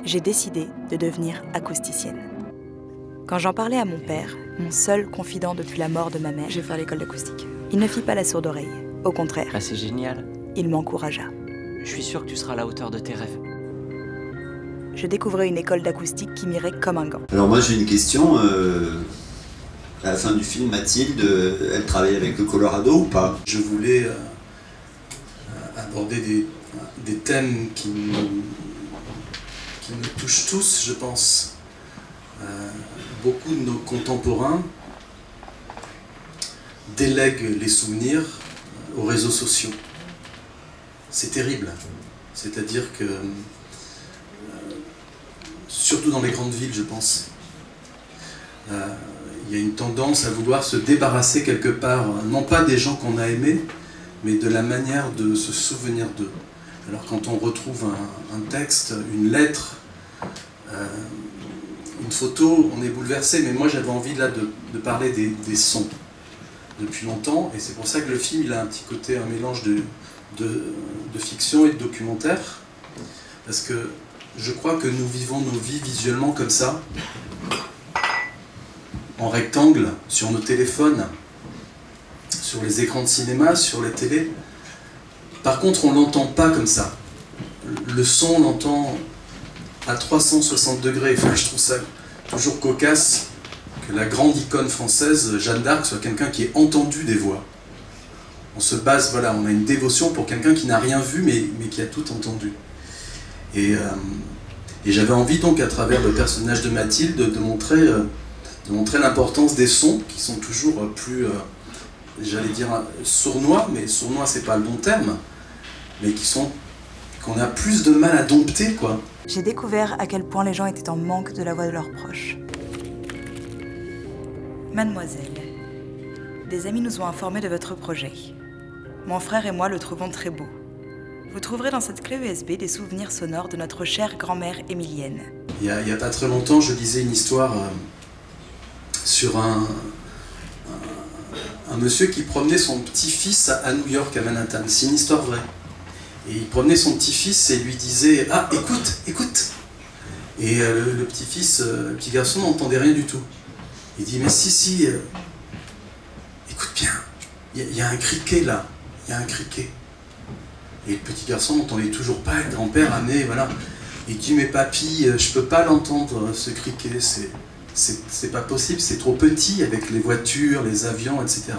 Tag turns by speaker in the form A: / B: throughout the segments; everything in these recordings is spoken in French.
A: j'ai décidé de devenir acousticienne. Quand j'en parlais à mon père, mon seul confident depuis la mort de ma mère,
B: Je vais faire l'école d'acoustique.
A: il ne fit pas la sourde oreille. Au contraire,
C: Ah, c'est génial.
A: il m'encouragea.
C: Je suis sûr que tu seras à la hauteur de tes rêves.
A: Je découvrais une école d'acoustique qui m'irait comme un gant.
D: Alors moi j'ai une question. À la fin du film, Mathilde, elle travaille avec le Colorado ou pas?
E: Je voulais aborder des thèmes qui nous touchent tous, je pense. Beaucoup de nos contemporains délèguent les souvenirs aux réseaux sociaux. C'est terrible. C'est-à-dire que, surtout dans les grandes villes, je pense, il y a une tendance à vouloir se débarrasser quelque part, non pas des gens qu'on a aimés, mais de la manière de se souvenir d'eux. Alors quand on retrouve un texte, une lettre, une photo, on est bouleversé, mais moi j'avais envie là de parler des sons depuis longtemps, et c'est pour ça que le film il a un petit côté, un mélange de fiction et de documentaire, parce que je crois que nous vivons nos vies visuellement comme ça, en rectangle, sur nos téléphones, sur les écrans de cinéma, sur les télés. Par contre, on ne l'entend pas comme ça. Le son, on l'entend à 360 degrés. Enfin, je trouve ça toujours cocasse que la grande icône française, Jeanne d'Arc, soit quelqu'un qui ait entendu des voix. On se base, voilà, on a une dévotion pour quelqu'un qui n'a rien vu, mais qui a tout entendu. Et j'avais envie donc, à travers le personnage de Mathilde, de montrer l'importance des sons, qui sont toujours plus, j'allais dire, sournois, mais sournois c'est pas le bon terme, mais qu'on a plus de mal à dompter, quoi.
A: J'ai découvert à quel point les gens étaient en manque de la voix de leurs proches. Mademoiselle, des amis nous ont informés de votre projet. Mon frère et moi le trouvons très beau. Vous trouverez dans cette clé USB des souvenirs sonores de notre chère grand-mère Émilienne.
E: Il y a pas très longtemps, je lisais une histoire sur un monsieur qui promenait son petit-fils à New York, à Manhattan. C'est une histoire vraie. Et il promenait son petit-fils et lui disait « Ah, écoute, écoute !» Et le petit-fils, le petit garçon n'entendait rien du tout. Il dit « Mais si, écoute bien, il y a un criquet là, il y a un criquet. » Et le petit garçon n'entendait toujours pas, le grand-père amenait, voilà. Il dit « Mais papy, je peux pas l'entendre, ce criquet, c'est pas possible, c'est trop petit avec les voitures, les avions, etc. »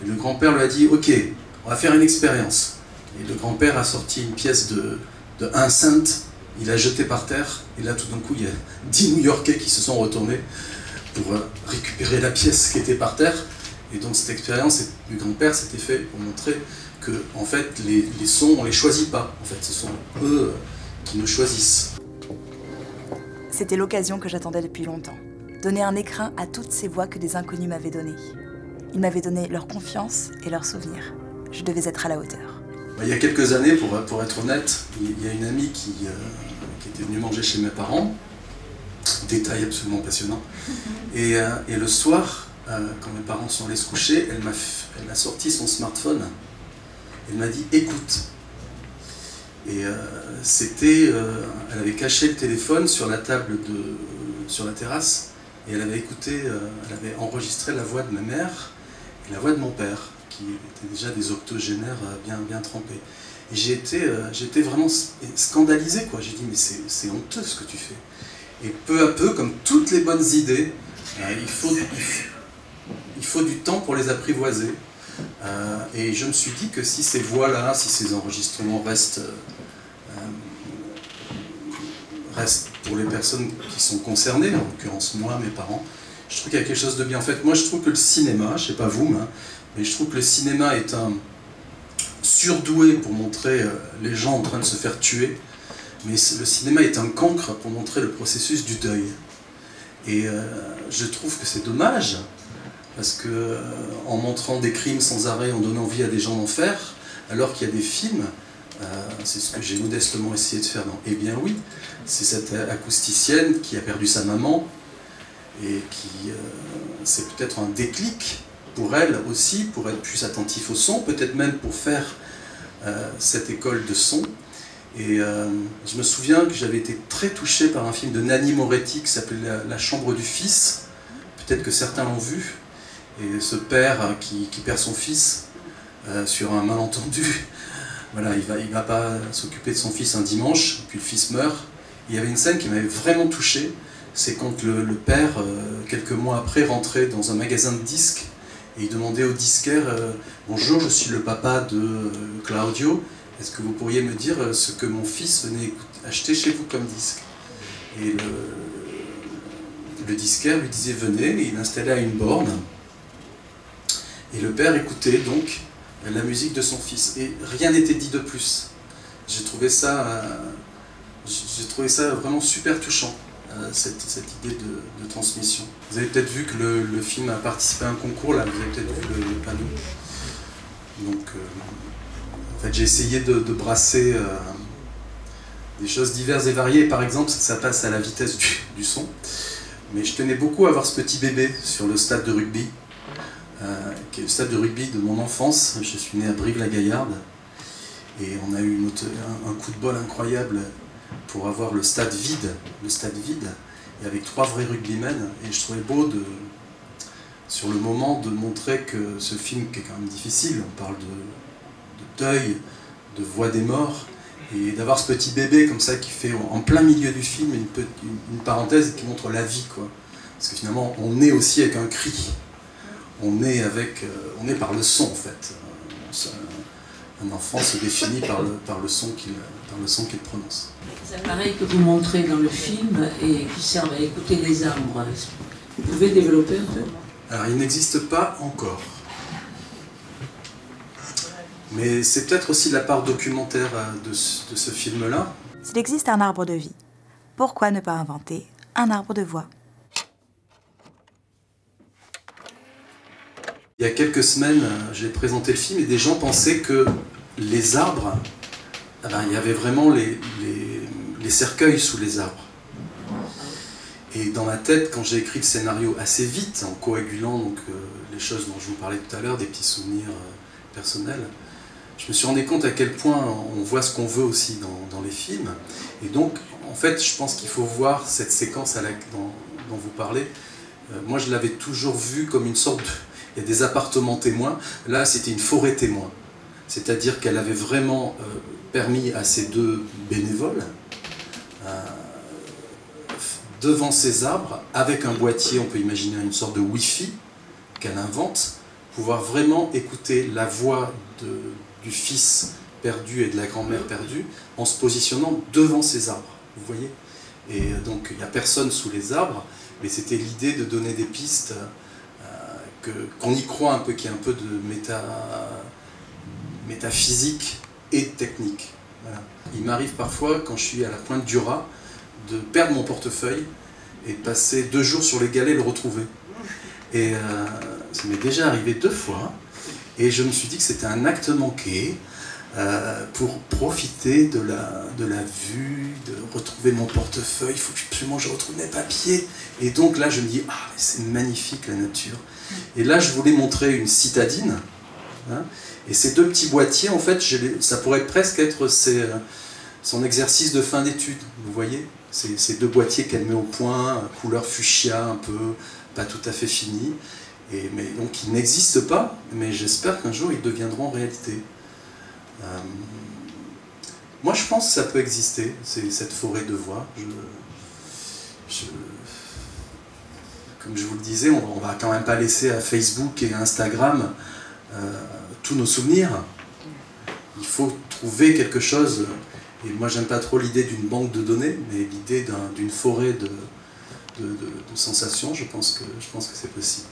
E: Et le grand-père lui a dit « Ok, on va faire une expérience. » Et le grand-père a sorti une pièce de 1 cent, il l'a jeté par terre, et là tout d'un coup il y a 10 New-Yorkais qui se sont retournés pour récupérer la pièce qui était par terre. Et donc cette expérience du grand-père s'était fait pour montrer que en fait les sons on les choisit pas, en fait ce sont eux qui nous choisissent.
A: C'était l'occasion que j'attendais depuis longtemps. Donner un écrin à toutes ces voix que des inconnus m'avaient données. Ils m'avaient donné leur confiance et leurs souvenirs. Je devais être à la hauteur.
E: Il y a quelques années, pour être honnête, il y a une amie qui était venue manger chez mes parents. Détail absolument passionnant. Et le soir, quand mes parents sont allés se coucher, elle m'a sorti son smartphone. Elle m'a dit « Écoute ». Et elle avait caché le téléphone sur la table sur la terrasse, et elle avait écouté, elle avait enregistré la voix de ma mère et la voix de mon père, qui étaient déjà des octogénaires bien trempés. Et j'ai été vraiment scandalisé, quoi. J'ai dit, mais c'est honteux ce que tu fais. Et peu à peu, comme toutes les bonnes idées, il faut du temps pour les apprivoiser. Et je me suis dit que si ces voix-là, si ces enregistrements restent pour les personnes qui sont concernées, en l'occurrence moi, mes parents, je trouve qu'il y a quelque chose de bien. En fait, moi je trouve que le cinéma, je sais pas vous, mais je trouve que le cinéma est un surdoué pour montrer les gens en train de se faire tuer, mais le cinéma est un cancre pour montrer le processus du deuil. Et je trouve que c'est dommage, parce que en montrant des crimes sans arrêt, on donne envie à des gens d'en faire, alors qu'il y a des films, c'est ce que j'ai modestement essayé de faire dans Eh bien oui, c'est cette acousticienne qui a perdu sa maman, et qui c'est peut-être un déclic pour elle aussi, pour être plus attentif au son, peut-être même pour faire cette école de son. Et je me souviens que j'avais été très touché par un film de Nanni Moretti qui s'appelait La chambre du fils. Peut-être que certains l'ont vu. Et ce père qui perd son fils sur un malentendu, voilà, il va pas s'occuper de son fils un dimanche, puis le fils meurt. Et il y avait une scène qui m'avait vraiment touché, c'est quand le père, quelques mois après, rentrait dans un magasin de disques et il demandait au disquaire « Bonjour, je suis le papa de Claudio, est-ce que vous pourriez me dire ce que mon fils venait acheter chez vous comme disque ?» Et le disquaire lui disait « Venez », et il installait à une borne. Et le père écoutait donc la musique de son fils. Et rien n'était dit de plus. J'ai trouvé ça vraiment super touchant, cette idée de transmission. Vous avez peut-être vu que le film a participé à un concours, là, vous avez peut-être vu le panneau. Donc, en fait, j'ai essayé de brasser des choses diverses et variées. Par exemple, ça passe à la vitesse du son. Mais je tenais beaucoup à voir ce petit bébé sur le stade de rugby. Qui est le stade de rugby de mon enfance. Je suis né à Brive-la-Gaillarde et on a eu un coup de bol incroyable pour avoir le stade vide, et avec 3 vrais rugbymen. Et je trouvais beau sur le moment de montrer que ce film qui est quand même difficile, on parle de deuil, de voix des morts, et d'avoir ce petit bébé comme ça qui fait en plein milieu du film une parenthèse qui montre la vie, quoi. Parce que finalement on est aussi avec un cri. On est par le son, en fait. Un enfant se définit par le son qu'il prononce.
B: C'est pareil que vous montrez dans le film et qui servent à écouter les arbres. Vous pouvez développer un peu?
E: Alors, il n'existe pas encore. Mais c'est peut-être aussi la part documentaire de ce film-là.
A: S'il existe un arbre de vie, pourquoi ne pas inventer un arbre de voix ?
E: Il y a quelques semaines, j'ai présenté le film et des gens pensaient que les arbres, il y avait vraiment les cercueils sous les arbres. Et dans ma tête, quand j'ai écrit le scénario assez vite, en coagulant donc, les choses dont je vous parlais tout à l'heure, des petits souvenirs personnels, je me suis rendu compte à quel point on voit ce qu'on veut aussi dans les films. Et donc, en fait, je pense qu'il faut voir cette séquence dont vous parlez. Moi, je l'avais toujours vue comme une sorte de... Il y a des appartements témoins. Là, c'était une forêt témoin. C'est-à-dire qu'elle avait vraiment permis à ces 2 bénévoles, devant ces arbres, avec un boîtier, on peut imaginer une sorte de Wi-Fi qu'elle invente, pouvoir vraiment écouter la voix du fils perdu et de la grand-mère perdue en se positionnant devant ces arbres. Vous voyez ? Et donc, il n'y a personne sous les arbres, mais c'était l'idée de donner des pistes... qu'on y croit un peu, qu'il y a un peu de métaphysique et technique. Voilà. Il m'arrive parfois, quand je suis à la pointe du raz, de perdre mon portefeuille et de passer 2 jours sur les galets le retrouver. Et ça m'est déjà arrivé 2 fois, et je me suis dit que c'était un acte manqué pour profiter de la vue, de retrouver mon portefeuille. Il faut absolument que je retrouve mes papiers. Et donc là, je me dis, ah, c'est magnifique la nature. Et là, je voulais montrer une citadine. Hein, et ces 2 petits boîtiers, en fait, ça pourrait presque être son exercice de fin d'études. Vous voyez, ces 2 boîtiers qu'elle met au point, couleur fuchsia, un peu, pas tout à fait fini. Mais donc, ils n'existent pas, mais j'espère qu'un jour, ils deviendront réalité. Moi, je pense que ça peut exister, cette forêt de voix. Comme je vous le disais, on ne va quand même pas laisser à Facebook et à Instagram tous nos souvenirs. Il faut trouver quelque chose. Et moi, j'aime pas trop l'idée d'une banque de données, mais l'idée d'une forêt de sensations, je pense que c'est possible.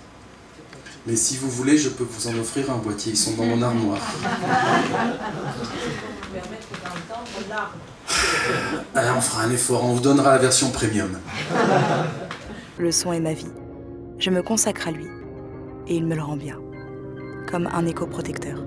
E: Mais si vous voulez, je peux vous en offrir un boîtier. Ils sont dans mon armoire. Alors, on fera un effort, on vous donnera la version premium.
A: Le son est ma vie. Je me consacre à lui. Et il me le rend bien. Comme un écho protecteur.